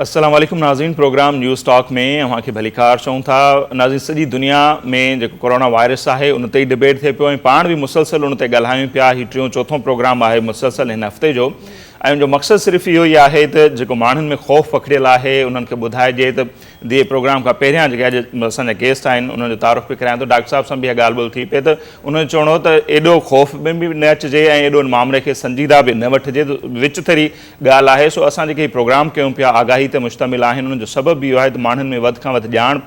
अस्सलाम वालेकुम नाज़रीन, प्रोग्राम न्यूज़ टॉक में अवां खे भलीकार चऊं था। नाज़रीन, सॼी दुनिया में जेको कोरोना वायरस आहे उन ते ई डिबेट थिए पियो ऐं पाण बि मुसलसल उन ते ॻाल्हायूं पिया। हीउ टियों चोथों प्रोग्राम आहे मुसलसल हिन हफ़्ते जो, ऐं उनजो मक़सदु सिर्फ़ु इहो ई आहे त जेको माण्हुनि में ख़ौफ़ पखिड़ियल आहे उन्हनि खे ॿुधाइजे त दिए प्रोग्राम खां पहिरियां जेके अॼु असांजा गेस्ट आहिनि उन्हनि जो तारुफ़ बि करायां थो। डॉक्टर साहिब सां बि इहा ॻाल्हि ॿोल्हि थी पए त उन्हनि चवणो हो त एॾो ख़ौफ़ में बि न अचिजे ऐं एॾो मामले खे संजीदा बि न वठिजे, त विच थरी ॻाल्हि आहे। सो असां जेके प्रोग्राम कयूं पिया आगाही ते मुश्तमिल आहिनि, उन्हनि जो सबबु बि इहो आहे त माण्हुनि में वधि खां वधि ॼाण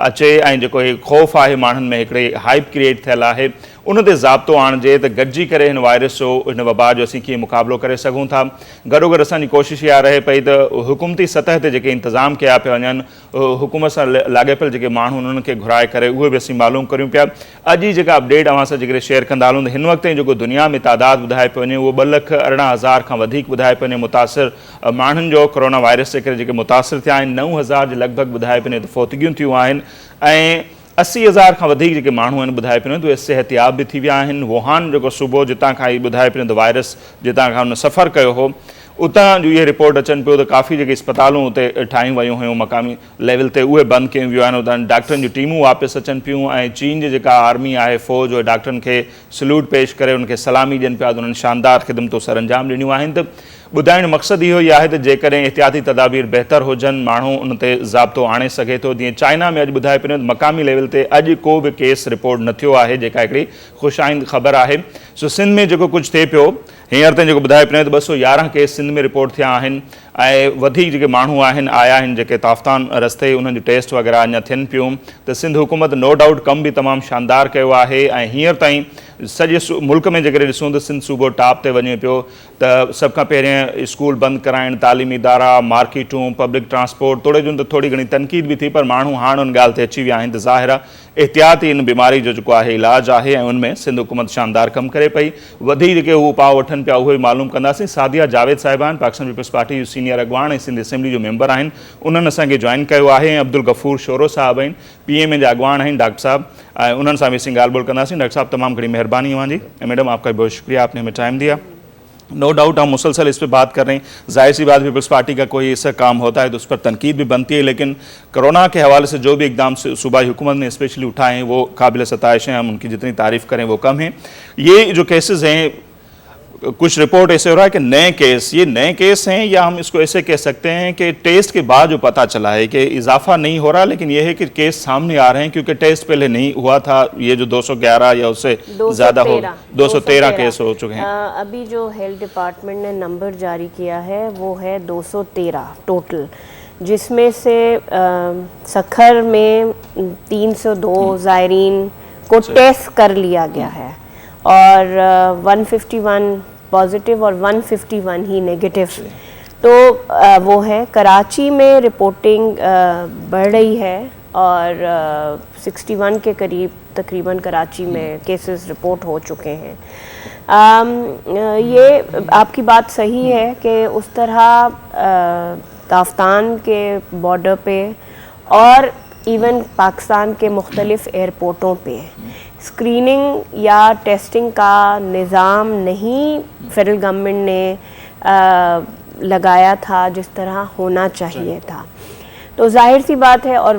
अचे ऐं जेको हीउ ख़ौफ़ आहे माण्हुनि में हिकिड़ी हाइप क्रिएट थियल आहे उन ते ज़ाब्तो आणिजे त गॾिजी करे हिन वायरस जो हिन वबा जो असीं कीअं मुक़ाबिलो करे सघूं था। गॾोगॾु असांजी कोशिशि इहा रहे पई त हुकूमती सतह ते जेके इंतज़ाम कया पिया वञनि, हुकूमत सां लाॻापियल जेके माण्हू उन्हनि खे घुराए करे उहे बि असीं मालूम करियूं पिया। अॼु जी जेका अपडेट अवां सां जेकॾहिं शेयर कंदा हलूं त हिन वक़्तु जेको दुनिया में तादाद ॿुधाए पियो वञे उहो 2,18,000 खां वधीक ॿुधाए पियो वञे मुतासिर माण्हुनि जो कोरोना वायरस जे करे जेके मुतासिर थिया आहिनि। 9,000 जे लॻभॻि ॿुधाए पियो वञे त फ़ौतिगियूं थियूं आहिनि ऐं 80,000 खां वधीक जेके माण्हू आहिनि ॿुधाए पियो वञे त उहे सिहतयाब बि थी विया आहिनि। वुहान जेको सूबो जितां खां ई ॿुधाए पियो त वायरस जितां खां हुन सफ़र कयो हो, उतां जो इहे रिपोर्ट अचनि पियो त काफ़ी जेके इस्पतालूं उते ठाहियूं वियूं हुयूं मक़ामी लेवल ते उहे बंदि कयूं वियूं आहिनि। उतां डॉक्टरनि जूं टीमूं वापसि अचनि पियूं ऐं चीन जी जेका आर्मी आहे फ़ौज उहे डॉक्टरनि खे सल्यूट पेश करे उनखे सलामी ॾियनि पिया त उन्हनि शानदार ख़िदमतूं सरअंजाम ॾिनियूं आहिनि। त ॿुधाइण जो मक़सदु इहो ई आहे त जेकॾहिं एहतियाती तदाबीर बहितर हुजनि, माण्हू उन ते ज़ाब्तो आणे सघे थो। जीअं चाइना में अॼु ॿुधाए पियो मक़ामी लेवल ते अॼु को बि केस रिपोर्ट न थियो आहे, जेका हिकिड़ी ख़ुशाइंद ख़बर आहे। सो सिंध में जेको कुझु थिए पियो हींअर ताईं जेको ॿुधाए पियो त 211 केस सिंध में रिपोर्ट थिया आहिनि ऐं वधीक जेके माण्हू आहिनि आया आहिनि जेके ताफ़तान रस्ते उन्हनि जूं टेस्ट वग़ैरह अञा थियनि पियूं। त सिंध हुकूमत नो डाउट कमु बि तमामु शानदार कयो आहे ऐं हींअर ताईं सॼे मुल्क में जेकॾहिं ॾिसूं त सिंध सूबो टॉप ते वञे पियो। त सभ खां पहिरियों स्कूल बंदि कराइण, तालीमी इदारा, मार्केटूं, पब्लिक ट्रांसपोर्ट, तोड़े जूं त थोरी घणी तनक़ीद बि थी, पर माण्हू हाणे उन ॻाल्हि ते अची विया आहिनि त ज़ाहिर आहे एहतियाती इन बीमारी जो जेको आहे इलाजु आहे ऐं उनमें सिंध हुकूमत शानदार कमु करे पई। वधीक जेके उहे उपाउ वठनि पिया उहे बि मालूम कंदासीं। सादिया जावेद साहिबा आहिनि, पाकिस्तान पीपल्स पार्टी जूं सीनियर अॻवान ऐं सिंध असेंबली जो मेंबर आहिनि, उन्हनि असांखे जॉइन कयो आहे। ऐं अब्दुल गफ़ूर शोरो साहिबु आहिनि, PMA जा अॻवान आहिनि डॉक्टर साहब, ऐं उन्हनि सां बि असीं ॻाल्हि ॿोल कंदासीं। डॉक्टर साहब तमामु घणी मेहरबानी अवांजी ऐं मैडम आपका बहुत शुक्रिया, आपने हमें टाइम दिया। नो डाउट हम मुसलसल इस पर बात कर रहे हैं। जाहिर सी बात पीपल्स पार्टी का कोई ऐसा काम होता है तो उस पर तनकीद भी बनती है, लेकिन कोरोना के हवाले से जो भी इकदाम सूबाई हुकूमत ने स्पेशली उठाए हैं वो काबिल सताइश हैं, हम उनकी जितनी तारीफ़ करें वो कम है। ये जो केसेस हैं, कुछ रिपोर्ट ऐसे हो रहा है कि नए केस, ये नए केस हैं या हम इसको ऐसे कह सकते हैं कि टेस्ट के बाद जो पता चला है कि इजाफा नहीं हो रहा, लेकिन ये है कि केस सामने आ रहे हैं क्योंकि टेस्ट पहले नहीं हुआ था। ये जो 211 या उससे ज़्यादा हो 213 केस हो चुके हैं। अभी जो हेल्थ डिपार्टमेंट ने नंबर जारी किया है वो है 213 टोटल, जिसमें से सखर में 302 ज़ायरीन को टेस्ट कर लिया गया है और 151 पॉजिटिव और 151 ही नेगेटिव। तो वो है कराची में रिपोर्टिंग बढ़ रही है और 61 के करीब तकरीबन कराची में केसेस रिपोर्ट हो चुके हैं। ये आपकी बात सही है कि उस तरह ताफ़तान के बॉर्डर पे और इवन पाकिस्तान के मुख्तलिफ़ एयरपोर्टों पे स्क्रीनिंग या टेस्टिंग का निज़ाम नहीं फेडरल गवर्नमेंट ने लगाया था जिस तरह होना चाहिए था। तो जाहिर सी बात है और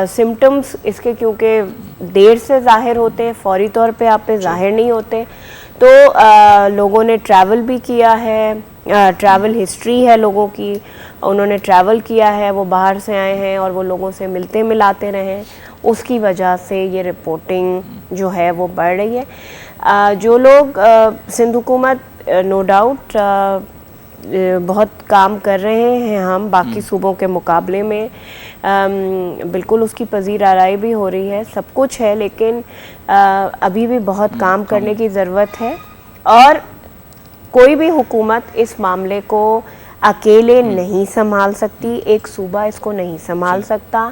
सिम्टम्स इसके क्योंकि देर से ज़ाहिर होते हैं, फौरी तौर पे आप पे ज़ाहिर नहीं होते, तो लोगों ने ट्रैवल भी किया है, ट्रैवल हिस्ट्री है लोगों की, उन्होंने ट्रैवल किया है, वो बाहर से आए हैं और वो लोगों से मिलते मिलाते रहे, उसकी वजह से ये रिपोर्टिंग जो है वो बढ़ रही है। जो लोग सिंध हुकूमत नो डाउट बहुत काम कर रहे हैं हम बाकी सूबों के मुकाबले में, बिल्कुल उसकी पजीर आराई भी हो रही है, सब कुछ है, लेकिन अभी भी बहुत काम करने की ज़रूरत है और कोई भी हुकूमत इस मामले को अकेले नहीं संभाल सकती, एक सूबा इसको नहीं संभाल सकता।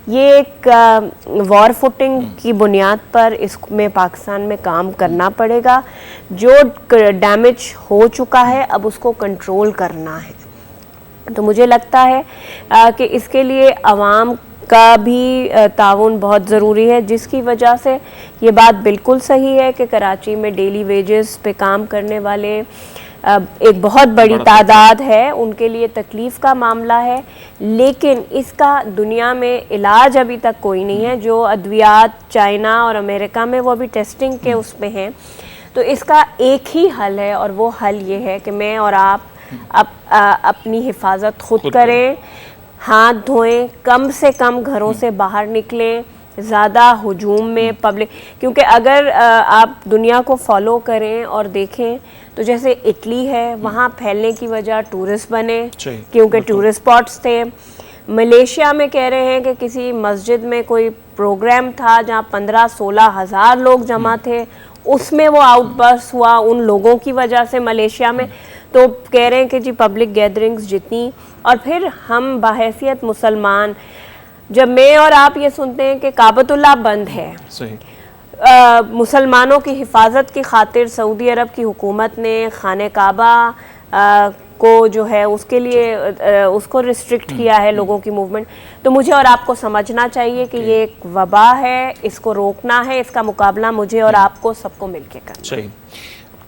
ये एक वॉर फुटिंग की बुनियाद पर इसमें पाकिस्तान में काम करना पड़ेगा। जो डैमेज हो चुका है अब उसको कंट्रोल करना है। तो मुझे लगता है कि इसके लिए अवाम का भी ताउन बहुत ज़रूरी है, जिसकी वजह से ये बात बिल्कुल सही है कि कराची में डेली वेजेस पे काम करने वाले एक बहुत बड़ी तादाद है, उनके लिए तकलीफ़ का मामला है, लेकिन इसका दुनिया में इलाज अभी तक कोई नहीं है। जो अद्वियात चाइना और अमेरिका में वो अभी टेस्टिंग के उसमें हैं। तो इसका एक ही हल है, और वो हल ये है कि मैं और आप अपनी हिफाजत खुद करें, हाथ धोएं, कम से कम घरों से बाहर निकलें, ज़्यादा हुजूम में पब्लिक, क्योंकि अगर आप दुनिया को फॉलो करें और देखें तो जैसे इटली है, वहाँ फैलने की वजह टूरिस्ट बने क्योंकि टूरिस्ट स्पॉट्स थे। मलेशिया में कह रहे हैं कि किसी मस्जिद में कोई प्रोग्राम था जहाँ 15-16 हज़ार लोग जमा थे, उसमें वो आउटबर्स्ट हुआ उन लोगों की वजह से मलेशिया में। तो कह रहे हैं कि जी पब्लिक गैदरिंग्स जितनी, और फिर हम बाहैसियत मुसलमान, जब मैं और आप ये सुनते हैं कि काबतुल्लाह बंद है, मुसलमानों की हिफाजत की खातिर सऊदी अरब की हुकूमत ने खाने काबा को जो है उसके लिए उसको रिस्ट्रिक्ट किया है, लोगों की मूवमेंट। तो मुझे और आपको समझना चाहिए कि ये एक वबा है, इसको रोकना है, इसका मुकाबला मुझे और आपको सबको मिलके करना चाहिए।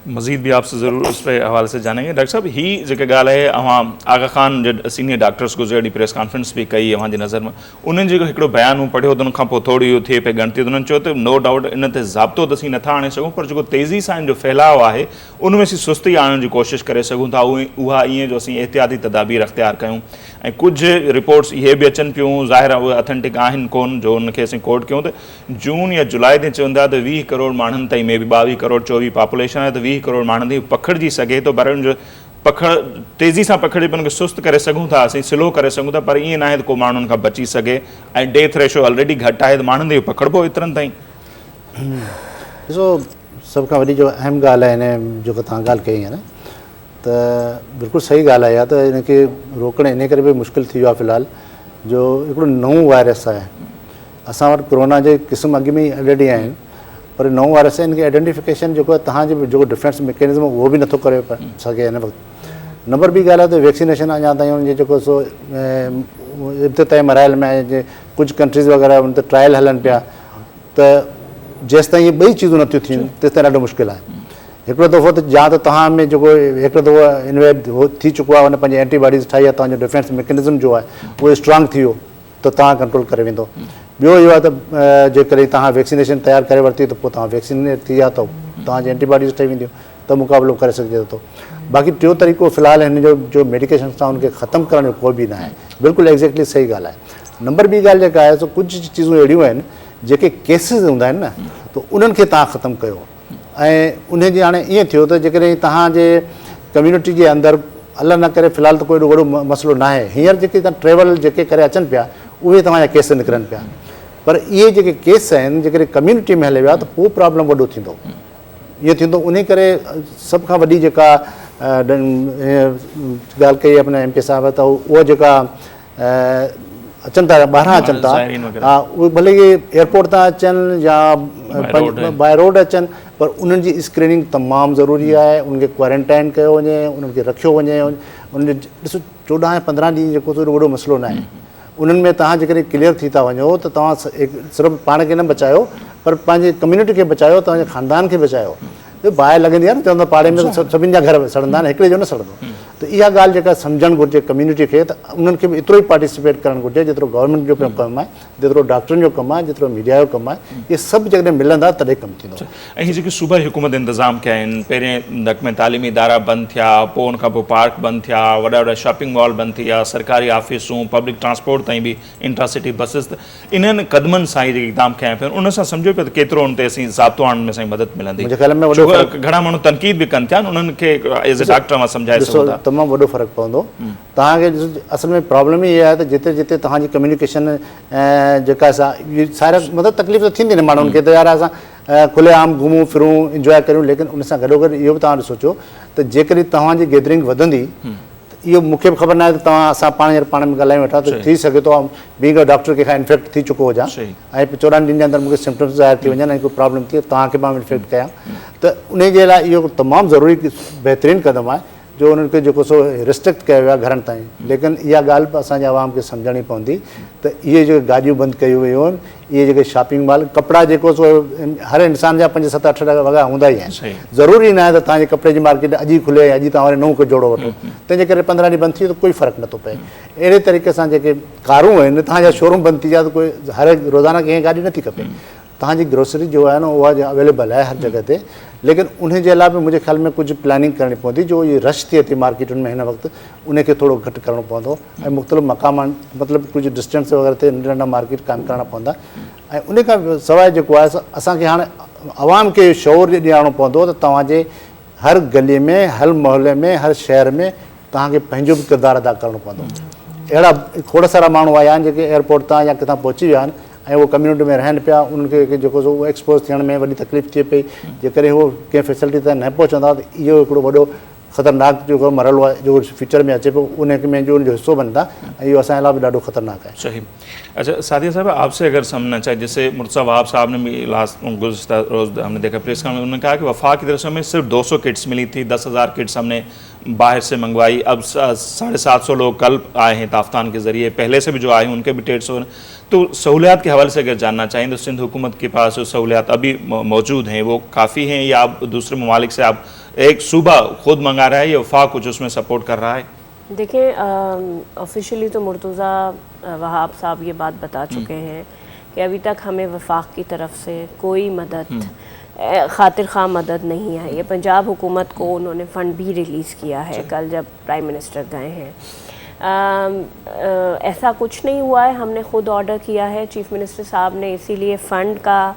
मज़ीद भी आपसे ज़रूर उस पे हवाले से जानेंगे। डॉक्टर साहब, ही जेके ॻाल्हि आहे, अवां आगा ख़ान जो सीनियर डॉक्टर्स गुज़िरियल प्रेस कॉन्फ्रेंस भी कई अवां जी नज़र में, उन्हनि जेको हिकिड़ो बयान मूं पढ़ियो, उन खां पोइ थोरी इहो थिए पई ॻणती, उन्हनि चयो त नो डाउट इन ते ज़ाब्तो त असीं नथा आणे सघूं, पर जेको तेज़ी सां इन जो फैलाव आहे उन में असीं सुस्ती आणण जी कोशिशि करे सघूं था, उहा ईअं जो असीं एहतियाती तदाबीर अख़्तियार कयूं। ऐं कुझु रिपोर्ट्स इहे बि अचनि पियूं, ज़ाहिर आहे उहे अथेंटिक आहिनि कोन, जो उनखे असीं कोट कयूं, त जून या जुलाई ते चवंदा त 20 करोड़ माण्हुनि ताईं, में बि 22 करोड़ 24 पॉपुलेशन आहे, त 20 करोड़ माण्हुनि ताईं पखिड़िजी सघे थो, पर उनजो तेज़ी सां पखिड़िजपन खे सुस्त करे सघूं था, असीं स्लो करे सघूं था, पर ईअं न आहे त को माण्हू उन खां बची सघे। ऐं डेथ रेशो ऑलरेडी घटि आहे, त माण्हुनि ते पकड़बो एतिरनि ताईं। ॾिसो, सभ खां वॾी जो अहम ॻाल्हि आहे हिन जेको तव्हां ॻाल्हि कई आहे न, त बिल्कुलु सही ॻाल्हि आहे। या त हिनखे रोकणु इन करे बि मुश्किल थी वियो आहे फ़िलहाल, जो हिकिड़ो नओं वायरस आहे। असां वटि कोरोना जे क़िस्म अॻु में ई ऑलरेडी आहिनि, पर नओं वायरस आहे, हिनखे आइडेंटिफिकेशन जेको आहे तव्हांजो जेको डिफेंस मैकेनिज़म उहो बि नथो करे सघे हिन वक़्तु। नंबर ॿी ॻाल्हि आहे त वैक्सीनेशन अञा ताईं हुनजे जेको सो इब्तिदाई मराइल में आहे, कुझु कंट्रीज़ वग़ैरह उन ते ट्रायल हलनि पिया, त जेसि ताईं इहे ॿई चीज़ूं नथियूं थियनि तेसि ताईं ॾाढो मुश्किल आहे। हिकिड़ो दफ़ो त या त तव्हां में जेको हिकिड़ो दफ़ो इनवेव थी चुको आहे, हुन पंहिंजी एंटीबॉडीज़ ठाही आहे, तव्हांजो डिफेंस मैकेनिज़म जो आहे उहो स्ट्रांग थी वियो त तव्हां कंट्रोल करे वेंदो। ॿियो इहो आहे त जेकॾहिं तव्हां वैक्सीनेशन तयारु करे वरिती त पोइ तव्हां वैक्सीनेट थी विया त तव्हांजी एंटीबॉडीज़ ठही वेंदियूं, त मुक़ाबिलो करे सघिजे थो। बाक़ी टियों तरीक़ो फ़िलहाल हिन जो मेडिकेशन सां हुनखे ख़तमु करण जो कोई बि न आहे। बिल्कुलु एग्ज़ैक्टली सही ॻाल्हि आहे। नंबर ॿी ॻाल्हि जेका आहे सो कुझु चीज़ूं अहिड़ियूं आहिनि जेके केसिस हूंदा आहिनि न, त उन्हनि खे तव्हां ख़तमु कयो। ऐं उनजी हाणे ईअं थियो त जेकॾहिं तव्हांजे कम्यूनिटी जे अंदरि अलाह न करे फ़िलहाल त कोई वॾो मसइलो न आहे, हींअर जेके तव्हां ट्रेवल जेके करे अचनि पिया उहे तव्हांजा केस निकिरनि पिया, पर इहे जेके केस आहिनि जेकॾहिं कम्यूनिटी में हले विया त पोइ प्रॉब्लम वॾो थींदो। ईअं थींदो, उन करे सभ खां वॾी जेका ॻाल्हि कई अपने MP साहिब, त उहा जेका अचनि था ॿाहिरां अचनि था, हा, उहे भले इहे एयरपोर्ट तां अचनि या बाय रोड अचनि, पर उन्हनि जी स्क्रीनिंग तमामु ज़रूरी आहे। उनखे क्वारंटाइन कयो वञे, उन्हनि खे रखियो वञे। उनजो ॾिसो 14 या 15 ॾींहं जेको वॾो मसइलो न आहे। उन्हनि में तव्हां जेकॾहिं क्लियर थी था वञो त तव्हां सिर्फ़ु पाण खे न बचायो, पर पंहिंजे कम्यूनिटी खे बचायो, तव्हांजे ख़ानदान खे बचायो। बाहि लॻंदी आहे न, चवंदा पाड़े में सभिनि जा घर सड़ंदा आहिनि, हिकिड़े जो न सड़ंदो। त इहा ॻाल्हि जेका सम्झणु घुरिजे कम्यूनिटी खे, त उन्हनि खे बि एतिरो ई पार्टिसिपेट करणु घुरिजे जेतिरो गवर्नमेंट जो कमु आहे, जेतिरो डॉक्टरनि जो कमु आहे, जेतिरो मीडिया जो कमु आहे। इहे सभु जॾहिं मिलंदा तॾहिं कमु थींदो। ऐं हीअ जेके सूबाई हुकूमत इंतज़ाम कया आहिनि, पहिरें दक में तालीमी इदारा बंदि थिया, पोइ उनखां पोइ पार्क बंदि थिया, वॾा वॾा शॉपिंग मॉल बंदि थी विया, सरकारी ऑफिसूं, पब्लिक ट्रांसपोर्ट ताईं बि इंट्रासिटी बसिस, त इन्हनि क़दमनि सां ई जेके इक़दाम कया पिया, उन सां सम्झो पियो त केतिरो उन ते असीं ज़ाब्तो आणण में असांजी मदद मिलंदी। घणा माण्हू तनक़ीद बि कनि था, उन्हनि खे एज़ ए डॉक्टर मां सम्झाए सघूं था। तमामु वॾो फ़र्क़ु पवंदो तव्हांखे। असल में प्रॉब्लम इहा आहे त जिते जिते तव्हांजी कम्यूनिकेशन जेका सारा मतिलबु तकलीफ़ त थींदी न माण्हुनि खे, त यार असां खुलेआम घुमूं फिरूं इंजॉय करियूं, लेकिन उन सां गॾोगॾु इहो बि तव्हां सोचो त जेकॾहिं तव्हांजी गैदरिंग वधंदी, इहो मूंखे बि ख़बर न आहे त तव्हां असां पाण में ॻाल्हायूं वेठा, त थी सघे थो ॿी डॉक्टर कंहिंखां इन्फेक्ट थी चुको हुजां ऐं 14 ॾींहंनि जे अंदरि मूंखे सिम्टम्स ज़ाहिर थी वञनि ऐं कोई प्रॉब्लम थिए तव्हांखे मां इन्फेक्ट कयां, त उन जे लाइ इहो तमामु ज़रूरी बहितरीनु क़दम आहे जो उन्हनि खे सो रिस्ट्रिक्ट कयो वियो आहे घरनि ताईं, लेकिन इहा ॻाल्हि बि असांजे आवाम खे सम्झणी पवंदी त इहे जेके गाॾियूं बंदि कयूं वियूं आहिनि, इहे जेके शॉपिंग मॉल, कपिड़ा जेको सो हर इंसान जा 5, 7, 8 वॻा हूंदा ई आहिनि। ज़रूरी न आहे त तव्हांजे कपिड़े जी मार्केट अॼु ई खुले, अॼु तव्हां वरी नओं को जोड़ो वठो, तंहिंजे करे 15 ॾींहं बंदि थी वियो त कोई फ़र्क़ु नथो पए। अहिड़े तरीक़े सां जेके कारूं आहिनि, तव्हांजा शोरूम बंदि थी विया त कोई हर रोज़ाना कंहिं गाॾी नथी खपे। तव्हांजी ग्रोसरी जो आहे न उहा अवेलेबल आहे हर जॻह ते, लेकिन उन जे अलावा बि मुंहिंजे ख़्याल में कुझु प्लानिंग करणी पवंदी। जो ये रश थिए थी मार्केटुनि में हिन वक़्तु, उनखे थोरो घटि करिणो पवंदो ऐं मुख़्तलिफ़ मक़ामनि मतिलबु कुझु डिस्टेंस वग़ैरह ते नंढा नंढा मार्केट क़ाइमु करणा पवंदा। ऐं उन खां सवाइ जेको आहे असांखे हाणे आवाम खे शौर ॾियारणो पवंदो त तव्हांजे हर गलीअ में, हर मोहल्ले में, हर शहर में तव्हांखे पंहिंजो बि किरदारु अदा करिणो पवंदो। अहिड़ा खोड़ सारा माण्हू आया आहिनि जेके एयरपोर्ट तां या किथां पहुची विया आहिनि ऐं उहो कम्यूनिटी में रहनि पिया, उनखे जेको सो उहो एक्सपोज़ थियण में वॾी तकलीफ़ थिए पई, जेकॾहिं उहो कंहिं फैसिलिटी ताईं न पहुचंदा त इहो हिकिड़ो वॾो ख़तरनाक जेको मरहलो आहे जो फ्यूचर में अचे पियो, उनमें जो उनजो हिसो बनता ऐं इहो असांजे लाइ बि ॾाढो ख़तरनाक आहे। सही। अच्छा सादिया साहब, आपसे अगर समझना चाहे, जैसे मुर्तज़ा वहाब साहब ने भी लास्ट गुज़श्ता रोज़ हमने देखा प्रेस कॉन्फ्रेंस, उन्होंने कहा कि वफाक की तरफ से हमें सिर्फ 200 किट्स मिली थी, 10,000 किट्स हमने बाहर से मंगवाई, अब 750 लोग कल आए हैं ताफ्तान के ज़रिए, पहले से भी जो आए हैं उनके भी 150। तो सहूलियात के हवाले से अगर जानना चाहें तो सिंध हुकूमत के पास जो सहूलियात अभी मौजूद हैं वो काफ़ी हैं, या आप दूसरे ममालिक से आप एक सूबा खुद मंगा रहा है या वफाक कुछ उसमें सपोर्ट कर रहा है? देखिए, ऑफिशियली तो मुर्तज़ा वहाब साहब ये बात बता चुके हैं कि अभी तक हमें वफाक की तरफ से कोई मदद, खातिर ख़्वाह मदद नहीं आई है। पंजाब हुकूमत को उन्होंने फ़ंड भी रिलीज़ किया है कल जब प्राइम मिनिस्टर गए हैं। ऐसा कुछ नहीं हुआ है, हमने ख़ुद ऑर्डर किया है, चीफ़ मिनिस्टर साहब ने इसीलिए फ़ंड का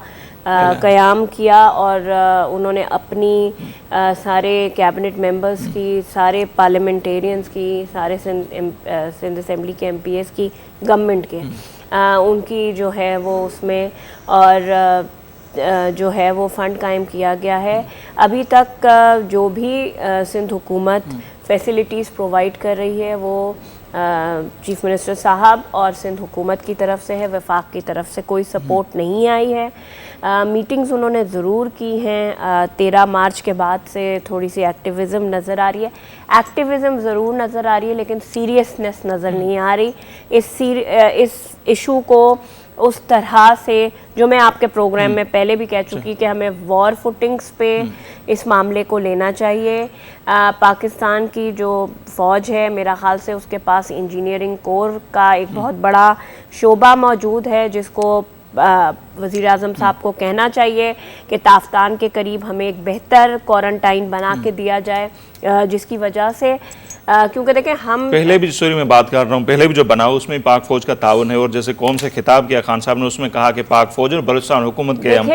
क़याम किया और उन्होंने अपनी सारे कैबिनेट मेंबर्स की, सारे पार्लियामेंटेरियंस की, सारे सिंध असेंबली के MPs की, गवर्नमेंट के उनकी जो है वो उसमें और जो है वो फ़ंड कायम किया गया है। अभी तक जो भी सिंध हुकूमत फैसिलिटीज़ प्रोवाइड कर रही है वो चीफ़ मिनिस्टर साहब और सिंध हुकूमत की तरफ से है, वफाक की तरफ से कोई सपोर्ट नहीं आई है। मीटिंग्स उन्होंने ज़रूर की हैं, 13 मार्च के बाद से थोड़ी सी एक्टिविज़म नज़र आ रही है, एक्टिविज़म ज़रूर नज़र आ रही है, लेकिन सीरियसनेस नज़र नहीं आ रही। इस इशू को उस तरह से, जो मैं आपके प्रोग्राम में पहले भी कह चुकी कि हमें वॉर फुटिंग्स पे इस मामले को लेना चाहिए। पाकिस्तान की जो फ़ौज है, मेरा ख़्याल से उसके पास इंजीनियरिंग कोर का एक बहुत बड़ा शोबा मौजूद है, जिसको वज़ीर आज़म साहब को कहना चाहिए कि ताफ्तान के करीब हमें एक बेहतर क्वारंटाइन बना के दिया जाए, जिसकी वजह से क्योंकि देखें हम पहले भी सॉरी मैं बात कर रहा हूँ, पहले भी जो बना उसमें पाक फौज का ताउन है, और जैसे कौम से खिताब किया खान साहब ने, उसमें कहा कि पाक फौज और बलूचिस्तान हुकूमत के हम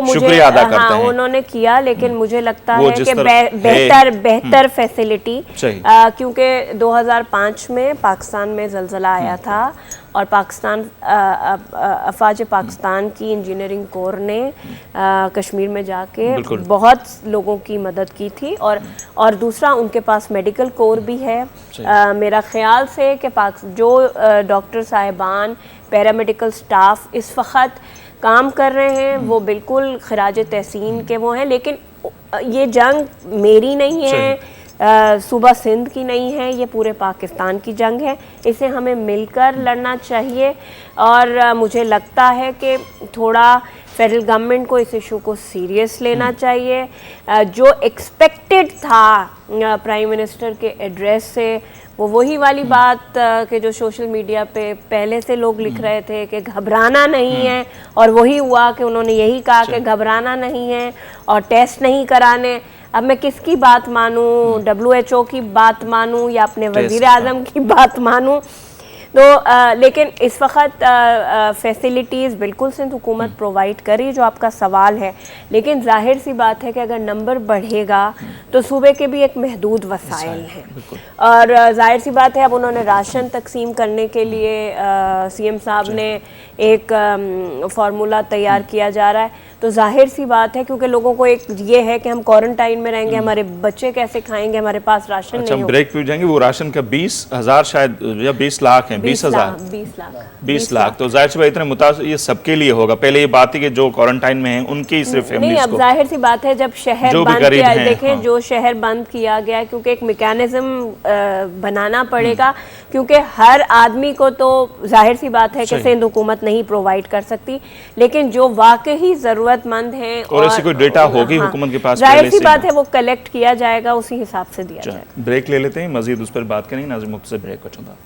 शुक्रिया अदा करते हैं। उन्होंने किया, लेकिन मुझे लगता है कि बेहतर फैसिलिटी, क्योंकि 2005 में पाकिस्तान में ज़लज़ला आया था और पाकिस्तान अफवाज पाकिस्तान की इंजीनियरिंग कोर ने कश्मीर में जाके बहुत लोगों की मदद की थी, और दूसरा उनके पास मेडिकल कोर भी है। मेरा ख्याल से कि जो डॉक्टर साहिबान, पैरामेडिकल स्टाफ इस वक्त काम कर रहे हैं वो बिल्कुल खराज तहसीन के वो हैं, लेकिन ये जंग मेरी नहीं है, सूबा सिंध की नहीं है, ये पूरे पाकिस्तान की जंग है, इसे हमें मिलकर लड़ना चाहिए। और मुझे लगता है कि थोड़ा फेडरल गवर्नमेंट को इस इशू को सीरियस लेना चाहिए। जो एक्सपेक्टेड था प्राइम मिनिस्टर के एड्रेस से, वो वही वाली बात कि जो सोशल मीडिया पे पहले से लोग लिख रहे थे कि घबराना नहीं है, और वही हुआ कि उन्होंने यही कहा कि घबराना नहीं है और टेस्ट नहीं कराने। अब मैं किसकी बात मानूं, WHO की बात मानूं या अपने वज़ीर आज़म की बात मानूं? तो लेकिन इस वक्त फैसिलिटीज़ बिल्कुल सिंध हुकूमत प्रोवाइड करी, जो आपका सवाल है, लेकिन जाहिर सी बात है कि अगर नंबर बढ़ेगा तो सूबे के भी एक महदूद वसाइल हैं, और जाहिर सी बात है अब उन्होंने राशन तकसीम करने के लिए CM साहब ने एक फार्मूला तैयार किया जा रहा है। तो जाहिर सी बात है, क्योंकि लोगों को एक ये है कि हम क्वारंटाइन में रहेंगे, हमारे बच्चे कैसे खाएंगे, हमारे पास राशन नहीं होगा। ब्रेक पे जाएंगे, वो राशन का 20,000 शायद या 20 लाख है, 20 लाख। तो जाहिर सी बात इतने मुताबिक ये सबके लिए होगा। पहले ये बात थी कि जो क्वारंटाइन में हैं उनकी सिर्फ नहीं, अब जाहिर सी बात है जब शहर बंद किया, देखें जो जो शहर बंद किया गया, क्योंकि एक मैकेनिज्म बनाना पड़ेगा, क्योंकि हर आदमी को तो जाहिर सी बात है कि सिंध हुकूमत नहीं प्रोवाइड कर सकती, लेकिन जो वाकई ज़रूरतमंद हैं और ऐसी कोई डेटा होगी हुकूमत के पास, जाहिर सी बात है वो कलेक्ट किया जाएगा, उसी हिसाब से दिया जाएगा। ब्रेक ले लेते हैं, मजीद उस पर बात करेंगे। नाज़रीन मुख्तसर ब्रेक को चुना।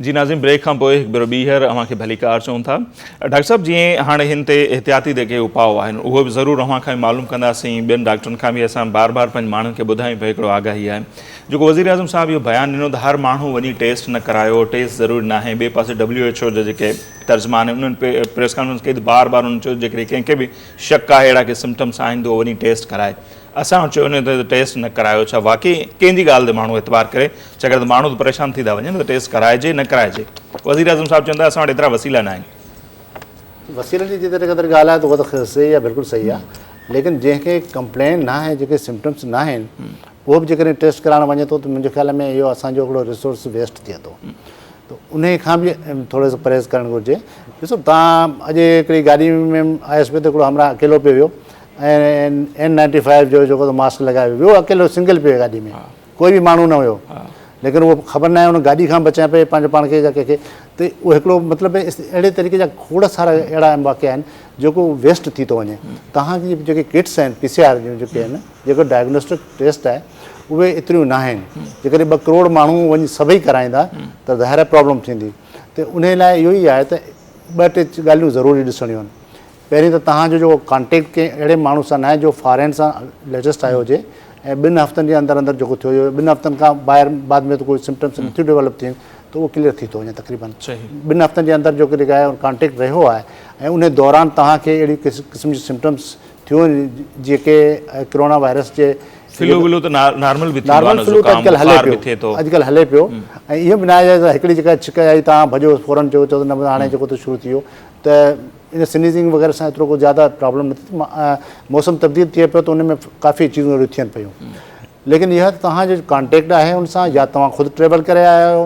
जी नाज़रीन, ब्रेक खां पोइ हिकु भेरो ॿीहर अव्हांखे भलीकार चऊं था। डॉक्टर साहब, जीअं हाणे हिन ते एहतियाती जेके उपाउ आहिनि उहो बि ज़रूरु अव्हां खां मालूम कंदासीं, ॿियनि डॉक्टरनि खां बि असां बार बार पंहिंजे माण्हुनि खे ॿुधायूं पिया। हिकिड़ो आगाही आहे जेको वज़ीर आज़म साहिबु इहो बयानु ॾिनो त हर माण्हू वञी टेस्ट न करायो, टेस्ट ज़रूरी न आहे। ॿिए पासे WHO जा जेके तर्जमान आहिनि उन्हनि प्रेस कॉन्फ्रेंस कई त बार बार उन्हनि चयो जेकॾहिं कंहिंखे बि शक आहे, अहिड़ा के सिम्टम्स आहिनि, त उहो वञी टेस्ट कराए। असां चयो त टेस्ट न करायो, छा वाकई कंहिंजी ॻाल्हि ते माण्हू एतबार करे? छाकाणि त माण्हू त परेशान थी था वञनि, त टेस्ट कराइजे न कराइजे? वज़ीर आज़म साहिबु चवंदा असां वटि एतिरा वसीला न आहिनि। वसीलनि जी जेतिरे क़दुरु ॻाल्हि आहे त उहा त सही आहे, बिल्कुलु सही आहे, लेकिन जंहिंखे कंप्लेन न आहे, जेके सिम्टम्स न आहिनि, उहो बि जेकॾहिं टेस्ट कराइणु वञे थो त मुंहिंजे ख़्याल में इहो असांजो हिकिड़ो रिसोर्स वेस्ट थिए थो, त उन खां बि थोरो सो परहेज़ करणु घुरिजे। ॾिसो, तव्हां अॼु हिकिड़ी गाॾी में आयुसि पियो त हिकिड़ो हमरा अकेलो पियो वियो ऐं N95 जो जेको मास्क लॻायो वियो, अकेलो सिंगल पियो गाॾी में, कोई बि माण्हू न हुयो, लेकिन उहो ख़बर न आहे उन गाॾी खां बचाए पए पंहिंजे पाण खे या कंहिंखे। त उहो हिकिड़ो मतिलबु अहिड़े तरीक़े जा खोड़ सारा अहिड़ा वाक़िया आहिनि जेको वेस्ट थी थो वञे। तव्हांजी जेके किट्स आहिनि PCR जूं जेके आहिनि, जेको डायग्नोस्टिक टेस्ट आहे, उहे एतिरियूं न आहिनि। जेकॾहिं 2 करोड़ माण्हू वञी सभई कराईंदा त ज़ाहिर प्रॉब्लम थींदी। त उन लाइ इहो ई आहे त 2-3 ॻाल्हियूं ज़रूरी ॾिसणियूं आहिनि। पहिरीं त तव्हांजो जेको कॉन्टेक्ट कंहिं अहिड़े माण्हू सां न आहे जो फॉरेन सां लेटेस्ट आयो हुजे ऐं 2 हफ़्तनि जे अंदरि अंदरि जेको थियो हुयो, 2 हफ़्तनि खां ॿाहिरि बाद में त कोई सिम्टम्स नथियूं डेवलप थियनि, त उहो क्लियर थी थो वञे तक़रीबन। 2 हफ़्तनि जे अंदरि जेको जेका आहे कॉन्टेक्ट रहियो आहे ऐं उन दौरान तव्हांखे अहिड़ी क़िस्म जी सिम्टम्स थियो जेके कोरोना वायरस जे फ्लू त नॉर्मल बि नॉर्मल फ्लू त अॼुकल्ह हले पियो। ऐं इहो बि न आहे त हिकिड़ी जेका छिक आई तव्हां भॼो फ़ौरन चयो त न हाणे जेको त शुरू थी वियो, त इन स्नीज़िंग वग़ैरह सां एतिरो को ज़्यादा प्रॉब्लम न थी। मौसम तब्दील थिए पियो त उन में काफ़ी चीज़ूं अहिड़ियूं थियनि पियूं, लेकिन इहा तव्हांजो कॉन्टेक्ट आहे उन सां, या तव्हां ख़ुदि ट्रेवल करे आया आहियो,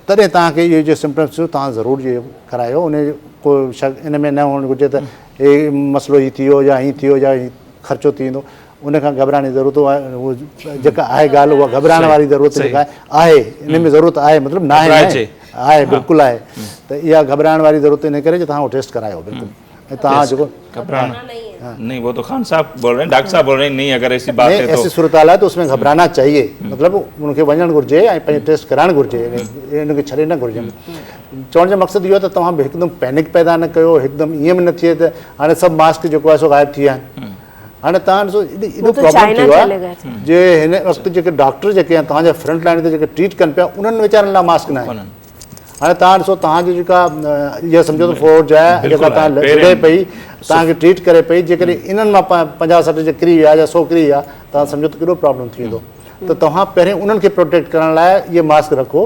तॾहिं तव्हांखे इहे जो सिम्टम्स तव्हां ज़रूरु इहे करायो। उन को शक इन में न हुअणु घुरिजे त हे मसइलो हीअ थी वियो या हीअं थी वियो या ख़र्चो थी वेंदो, उन खां घबराइण जी ज़रूरत आहे। उहो जेका आहे ॻाल्हि उहा घबराइण वारी ज़रूरत जेका आहे, इन में ज़रूरत आहे, मतिलबु न आहे, बिल्कुलु आहे। त इहा घबराइण वारी ज़रूरत इन करे जो तव्हां उहो टेस्ट करायो बिल्कुलु। ऐं तव्हां जेको नहीं, वो तो खान साहब बोल रहे हैं, डॉक्टर साहब बोल रहे हैं नहीं, अगर ऐसी बात है तो ऐसी सूरत हाल है तो उसमें घबराना चाहिए, मतलब उनखे वञणु घुरिजे ऐं पंहिंजो टेस्ट कराइणु घुरिजे, इनखे छॾे न घुरिजे। चवण जो मक़सदु इहो आहे त तव्हां बि हिकदमि पैनिक पैदा न कयो, हिकदमि ईअं बि न थिए त हाणे सभु मास्क जेको आहे सो ग़ाइबु थी विया आहिनि। हाणे तव्हां ॾिसो एॾो प्रॉब्लम थियो आहे जे हिन वक़्तु जेके डॉक्टर जेके आहिनि तव्हांजा फ्रंट लाइन ते जेके ट्रीट कनि पिया, उन्हनि वीचारनि लाइ मास्क न आहे। हाणे तव्हां ॾिसो, तव्हांजी जेका इहा सम्झो त फौज आहे जेका तव्हां लड़े पई, तव्हांखे ट्रीट करे पई, जेकॾहिं इन्हनि मां 50-60 जे किरी विया या 100 किरी विया, तव्हां सम्झो त केॾो प्रॉब्लम थी वेंदो। त तव्हां पहिरियों उन्हनि खे प्रोटेक्ट करण लाइ इहे मास्क रखो,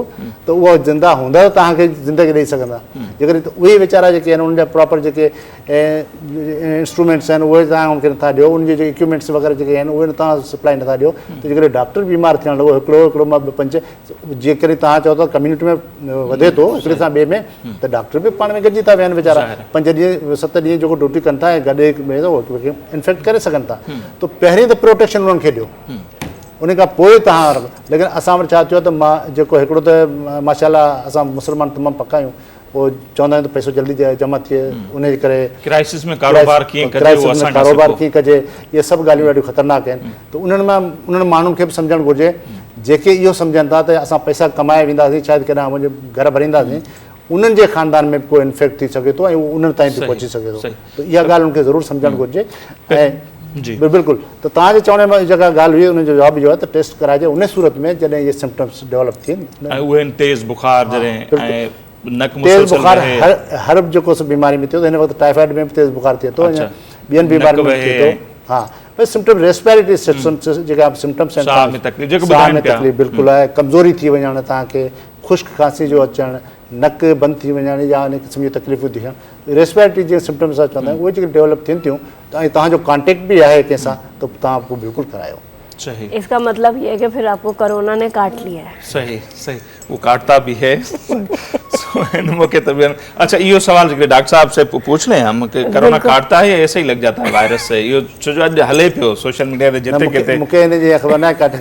त उहा ज़िंदा हूंदा तव्हांखे ज़िंदगी ॾेई सघंदा। जेकॾहिं उहे वीचारा जेके आहिनि उनजा प्रॉपर जेके इंस्ट्रूमेंट्स आहिनि उहे तव्हां उनखे नथा ॾियो, उनजे जेके इक्विपमेंट्स वग़ैरह जेके आहिनि उहे तव्हां सप्लाई नथा ॾियो, त जेकॾहिं डॉक्टर बीमार थियण लॻो हिकिड़ो मां 5, जेकॾहिं तव्हां चओ था कम्यूनिटी में वधे थो हिकिड़े सां ॿिए में, त डॉक्टर बि पाण में गॾिजी था वेहनि वीचारा, 5 ॾींहं 7 ॾींहं जेको ड्यूटी कनि था ऐं गॾु इन्फेक्ट करे सघनि था। त पहिरीं त प्रोटेक्शन उन्हनि खे ॾियो, उन खां पोइ तव्हां। लेकिन असां वटि छा थियो त मां जेको हिकिड़ो त माशाल्लाह असां मुस्लमान तमामु पका आहियूं, पोइ चवंदा आहियूं त पैसो जल्दी जमा थिए, उन जे करे क्राइसिस में कारोबार कीअं कजे, इहे सभु ॻाल्हियूं ॾाढियूं ख़तरनाक आहिनि। त उन्हनि माण्हुनि खे बि सम्झणु घुरिजे जेके इहो सम्झनि था त असां पैसा कमाए वेंदासीं, शायदि केॾांहुं मुंहिंजे घर भरींदासीं, उन्हनि जे ख़ानदान में को इन्फेक्ट थी सघे थो ऐं उन्हनि ताईं बि पहुची सघे थो। त इहा ॻाल्हि उनखे ज़रूरु सम्झणु घुरिजे। ऐं बिल्कुलु, त तव्हांजे चवण में जेका ॻाल्हि हुई उनजो जवाबु इहो आहे त टेस्ट कराइजे उन सूरत में जॾहिं इहे सिम्टम्स डेवलप थियनि। तेज़ बुखार हर जेको बीमारी में थियो त हिन वक़्तु टाइफाइड में बि तेज़ बुखार थिए थो, ॿियनि बीमारियुनि में थिए थो। हा, भई सिम्टम रेस्पिरेटरी जेका सिम्टम्स आहिनि, साह में तकलीफ़ बिल्कुलु आहे, कमज़ोरी थी वञणु, तव्हांखे ख़ुश्क खांसी जो अचणु, नक बंदि थी वञणु या अनेक क़िस्म जी तकलीफ़ूं थियणु, रेस्पिरेटरी जीअं सिम्टम्स चवंदा आहियूं उहे जेके डेवलप थियनि थियूं, ऐं तव्हांजो कॉन्टेक्ट बि आहे कंहिंसां, त तव्हां पोइ बिल्कुलु करायो। सही, इसका मतलब ये है कि फिर आपको कोरोना ने काट लिया है। सही, वो काटता भी है। तो इन मौके तबियत अच्छा इहो सवाल जेके डॉक्टर साहब से पूछ लें हम कि कोरोना काटता है या ऐसे ही लग जाता है वायरस से इहो छो जो अॼु हले पियो सोशल मीडिया ते जिते किथे मूंखे इन जी ख़बर न आहे काटे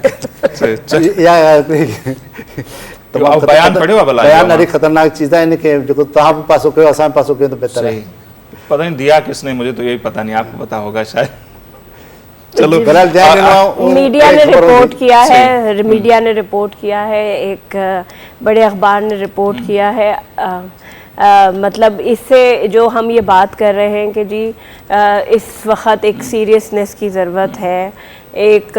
तो आप बयान पढ़ियो आहे भला बयान ॾाढी ख़तरनाक चीज़ आहे इनखे जेको तव्हां बि पासो कयो असां बि पासो कयो त बहितर आहे। पता नहीं दिया किसने, मुझे तो यही पता नहीं, आपको पता होगा शायद। चलो बहरहाल मीडिया ने रिपोर्ट किया है, मीडिया ने रिपोर्ट किया है, एक बड़े अखबार ने रिपोर्ट किया है। मतलब इससे जो हम ये बात कर रहे हैं कि जी इस वक्त एक सीरियसनेस की ज़रूरत है, एक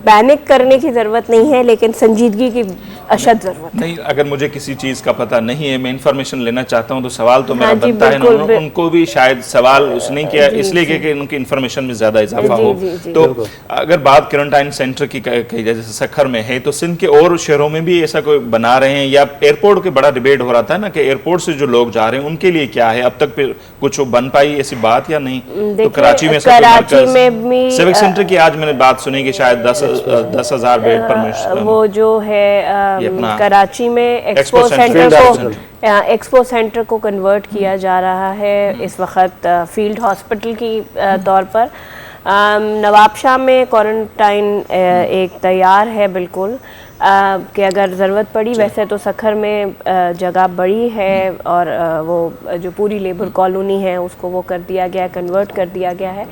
पैनिक करने की ज़रूरत नहीं है, लेकिन संजीदगी की अशद ज़रूरत नहीं। अगर मुझे किसी चीज़ का पता नहीं है, मैं इन्फॉर्मेशन लेना चाहता हूँ तो सवाल तो मेरा हाँ जी, बनता है ना, बिल्कुल, उनको भी शायद सवाल उसने किया इसलिए कि उनकी इन्फॉर्मेशन में ज़्यादा इजाफा हो। तो अगर बात क्वारंटाइन सेंटर की कही जाए, जैसे सखर में है, तो सिंध के और शहरों में भी ऐसा कोई बना रहे हैं, या एयरपोर्ट के बड़ा डिबेट हो रहा था ना कि एयरपोर्ट से जो लोग जा रहे हैं उनके लिए क्या है, अब तक फिर कुछ बन पाई ऐसी बात या नहीं? तो कराची में सिविक सेंटर की आज मैंने बात सुनी कि शायद 10,000 बेड पर वो जो है कराची में एक्सपो सेंटर को कन्वर्ट किया जा रहा है इस वक्त फील्ड हॉस्पिटल की तौर पर। नवाबशाह में क्वारंटाइन एक तैयार है बिल्कुल कि अगर ज़रूरत पड़ी, वैसे तो सखर में जगह बड़ी है और वो जो पूरी लेबर कॉलोनी है उसको वो कर दिया गया है, कन्वर्ट कर दिया गया है।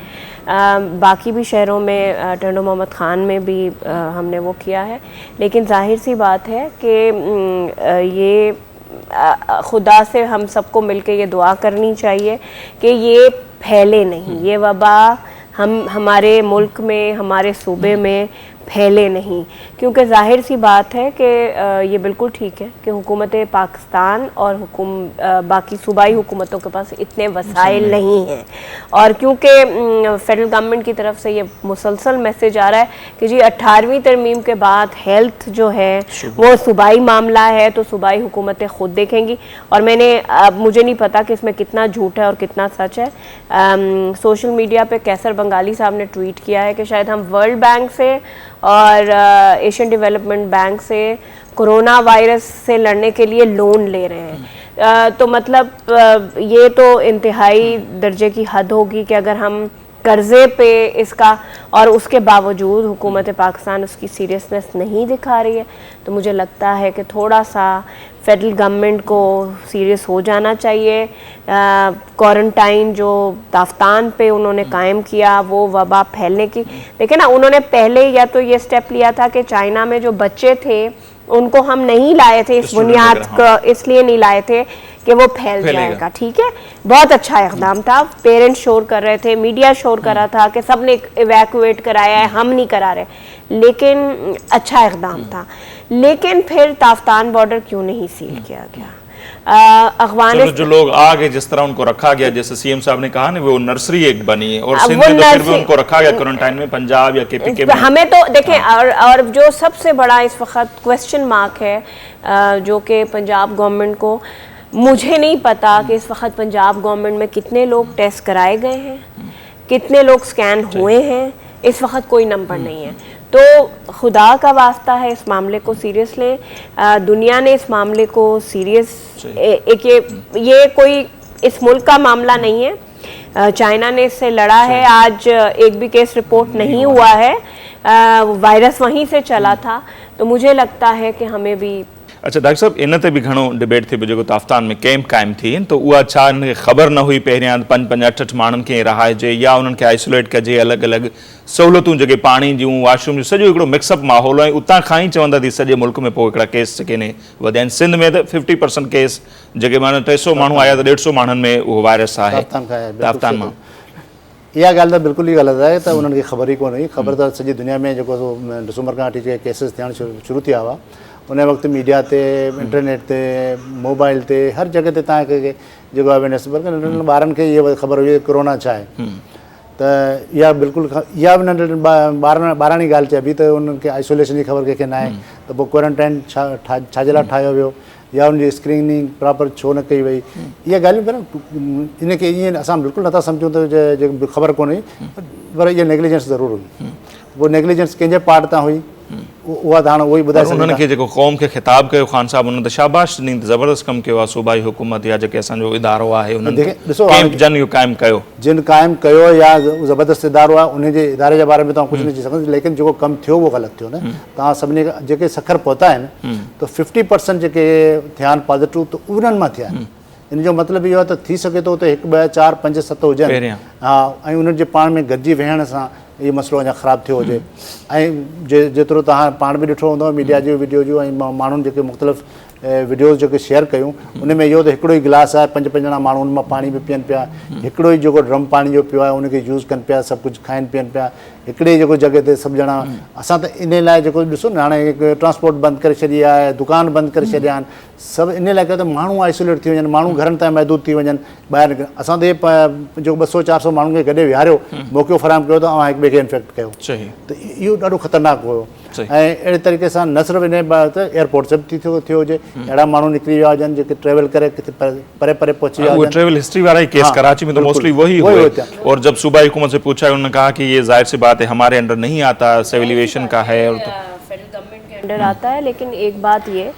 बाकी भी शहरों में टंडो मोहम्मद ख़ान में भी हमने वो किया है, लेकिन जाहिर सी बात है कि ये खुदा से हम सबको मिलके ये दुआ करनी चाहिए कि ये फैले नहीं, ये वबा हमारे मुल्क में, हमारे सूबे में फैले नहीं, क्योंकि जाहिर सी बात है कि ये बिल्कुल ठीक है कि हुकूमत पाकिस्तान और बाकी सूबाई हुकूमतों के पास इतने वसाइल नहीं हैं, और क्योंकि फेडरल गवर्नमेंट की तरफ से ये मुसलसल मैसेज आ रहा है कि जी 18वीं तरमीम के बाद हेल्थ जो है वो सूबाई मामला है, तो सूबाई हुकूमतें ख़ुद देखेंगी। और मुझे नहीं पता कि इसमें कितना झूठ है और कितना सच है। सोशल मीडिया पे कैसर बंगाली साहब ने ट्वीट किया है कि शायद हम वर्ल्ड बैंक से और एशियन डेवलपमेंट बैंक से कोरोना वायरस से लड़ने के लिए लोन ले रहे हैं। तो मतलब ये तो इंतहाई दर्जे की हद होगी कि अगर हम कर्ज़े पे इसका, और उसके बावजूद हुकूमत पाकिस्तान उसकी सीरियसनेस नहीं दिखा रही है, तो मुझे लगता है कि थोड़ा सा फेडरल गवर्नमेंट को सीरियस हो जाना चाहिए। क्वारंटाइन जो दाफ्तान पे उन्होंने कायम किया वो वबा फैलने की, देखिए ना, उन्होंने पहले या तो ये स्टेप लिया था कि चाइना में जो बच्चे थे उनको हम नहीं लाए थे इस बुनियाद का, इसलिए नहीं लाए थे कि वो फैल जाएगा, ठीक है, बहुत अच्छा इक़दाम था। पेरेंट्स शोर कर रहे थे, मीडिया शोर कर रहा था कि सब ने इवैक्यूएट कराया है, हम नहीं करा रहे, लेकिन अच्छा इक़दाम था। लेकिन फिर ताफ्तान बॉर्डर क्यों नहीं सील किया गया? अफगानिस्तान जो लोग आ गए, जिस तरह उनको रखा गया, जैसे सीएम साहब ने कहा ना, वो नर्सरी एक बनी है, और सिंध में तो फिर भी उनको रखा गया क्वारंटाइन में, पंजाब या केपीके में। हमें तो देखें, और जो सबसे बड़ा इस वक्त क्वेश्चन मार्क है जो कि पंजाब गवर्नमेंट को, मुझे नहीं पता कि इस वक्त पंजाब गवर्नमेंट में कितने लोग टेस्ट कराए गए हैं, कितने लोग स्कैन हुए हैं, इस वक्त कोई नंबर नहीं है। तो खुदा का वास्ता है, इस मामले को सीरियस लें। दुनिया ने इस मामले को सीरियस, एक ये कोई इस मुल्क का मामला नहीं है, चाइना ने इससे लड़ा है, आज एक भी केस रिपोर्ट नहीं हुआ है, वायरस वहीं से चला था। तो मुझे लगता है कि हमें भी अच्छा डॉक्टर साहब, इन ते भी घणो डिबेट थी जो ताफ्तान में कैंप कायम थी, तो उहा छा इनखे ख़बर न हुई पहिरियां 5-5 माण्हुनि खे रहाइजे, या उन्हनि खे आइसोलेट कजे, अलॻि अलॻि सहूलियतूं जेके पाणी जूं, वाशरूम जूं, सॼो हिकिड़ो मिक्सअप माहौल आहे, उतां खां ई चवंदा थी सॼे मुल्क में पोइ हिकिड़ा केस जेके आहिनि वधिया आहिनि। सिंध में त 50% केस जेके माना 300 माण्हू आया त 150 माण्हुनि में उहो वायरस आहे ताफ्तान मां। इहा ॻाल्हि त बिल्कुलु ई ग़लति आहे त उन्हनि खे ख़बर ई कोन हुई। ख़बर त सॼी दुनिया में जेको डिसंबर खां वठी जेके केसिस थियणु शुरू थिया हुआ, उन वक़्तु मीडिया ते, इंटरनेट ते, मोबाइल ते, हर जॻह ते तव्हांखे जेको अवेयरनेस, बल्कि नंढनि ॿारनि खे इहा ख़बर हुई कोरोना छा आहे, त इहा बिल्कुलु, इहा बि नंढनि ॿारनि जी ॻाल्हि चइबी त उन्हनि खे आइसोलेशन जी ख़बर कंहिंखे न आहे, त पोइ क्वारंटाइन छाजे लाइ ठाहियो वियो, या उनजी स्क्रीनिंग प्रॉपर छो न कई वई, इहा ॻाल्हियूं पर इनखे ईअं असां बिल्कुलु नथा सम्झूं त जेको ख़बर कोन हुई, पर इहा नेग्लिजेंस ज़रूरु हुई। उहो नेग्लिजेंस कंहिंजे पार्ट तां हुई उहा धारणा उहो ई ॿुधाए पर उन्हनि खे जेको क़ौम खे ख़िताब कयो ख़ान साहब उन्हनि त शाबाश ॾिनी ज़बरदस्त कमु कयो आहे सूबाई हुकूमत या जेके असांजो इदारो आहे उन्हनि ॾिसो कैंप जन इहो क़ाइमु कयो जिन क़ाइमु कयो या ज़बरदस्त इदारो आहे उन जे इदारे जे बारे में तव्हां कुझु न चई सघंदा, लेकिन जेको कमु थियो उहो ग़लति थियो न। तव्हां सभिनी जेके सखर पहुता आहिनि त 50% जेके थिया आहिनि पॉज़िटिव त उन्हनि मां थिया आहिनि। इन जो मतिलबु इहो आहे त थी सघे थो त 1, 2, 4, 5, 7 हुजनि हा, ऐं उन्हनि जे पाण में गॾिजी वेहण सां इहो मसइलो अञा ख़राबु थियो हुजे। ऐं जेतिरो तव्हां पाण बि ॾिठो हूंदो मीडिया जो वीडियो जो ऐं माण्हुनि जेके मुख़्तलिफ़ वीडियोज़ जेके शेयर कयूं उन में इहो त हिकिड़ो ई गिलास आहे, 5 ॼणा माण्हू उन मां पाणी बि पीअनि पिया, हिकिड़ो ई जेको ड्रम पाणी जो पियो आहे उनखे यूज़ कनि पिया, सभु कुझु खाइनि पीअनि पिया हिकिड़े जेको जॻह ते सभु ॼणा। असां त इन लाइ जेको ॾिसो न हाणे ट्रांसपोर्ट बंदि करे छॾी आहे, दुकान बंदि करे छॾिया आहिनि, सभु इन लाइ कयो त माण्हू आइसोलेट थी वञनि, माण्हू घरनि ताईं महदूद थी वञनि, ॿाहिरि निकिरनि। असां त इहे जेको 200-400 माण्हुनि खे गॾे विहारियो, मौक़ो फराहम कयो त ऐं हिक ॿिए खे इन्फेक्ट कयो, त इहो ॾाढो ख़तरनाक हुयो। ऐं अहिड़े तरीक़े सां न सिर्फ़ु इन त एयरपोर्ट से बि थियो हुजे, अहिड़ा माण्हू निकिरी विया हुजनि जेके ट्रेवल करे किथे परे परे पहुची विया हुजनि। ट्रेवल हिस्ट्री वाला ही केस कराची में तो मोस्टली वही हुए और जब सूबाई हुकूमत से पूछा उन्होंने कहा कि ये जाहिर सी बात है हमारे अंडर नहीं आता, सिविल एविएशन का है और फेडरल गवर्नमेंट के अंडर आता है। लेकिन एक बात ये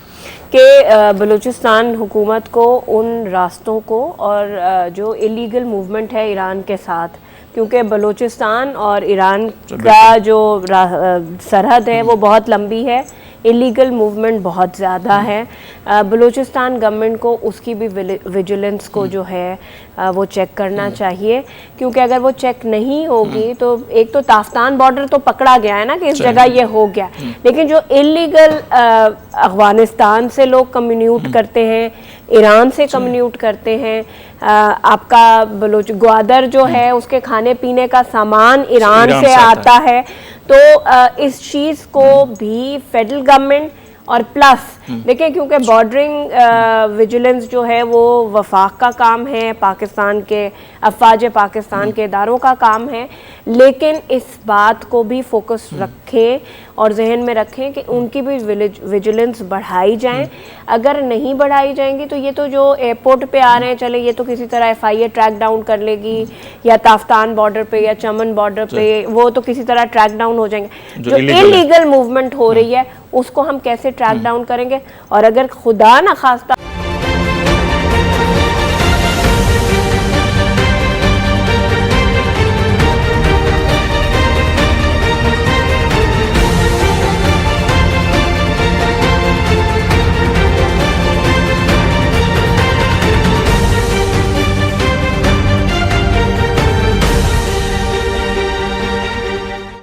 कि बलूचिस्तान हुकूमत को उन रास्तों को और जो इलीगल मूवमेंट है ईरान के साथ, क्योंकि बलूचिस्तान और ईरान का जो सरहद है वो बहुत लंबी है, इलीगल मूवमेंट बहुत ज़्यादा है। बलूचिस्तान गवर्नमेंट को उसकी भी विजिलेंस को जो है वो चेक करना चाहिए, क्योंकि अगर वो चेक नहीं होगी तो एक तो ताफ्तान बॉर्डर तो पकड़ा गया है ना कि इस जगह ये हो गया, लेकिन जो इलीगल अफगानिस्तान से लोग कम्युनिकेट करते हैं, ईरान से कम्युनिकेट करते हैं, आपका ग्वादर जो है उसके खाने पीने का सामान ईरान से आता है, तो इस चीज़ को भी फेडरल गवर्नमेंट और प्लस देखिए क्योंकि बॉर्डरिंग विजिलेंस जो है वो वफाक का काम है, पाकिस्तान के अफवाज पाकिस्तान के इदारों का काम है, लेकिन इस बात को भी फोकस रखें और जहन में रखें कि उनकी भी विजिलेंस बढ़ाई जाए। अगर नहीं बढ़ाई जाएंगी तो ये तो जो एयरपोर्ट पे आ रहे हैं चले ये तो किसी तरह FIA ट्रैक डाउन कर लेगी, या ताफ्तान बॉर्डर पे या चमन बॉर्डर पे वो तो किसी तरह ट्रैक डाउन हो जाएंगे। जो इलीगल मूवमेंट हो रही है उसको हम कैसे ट्रैक डाउन करेंगे, और अगर खुदा ना खास्ता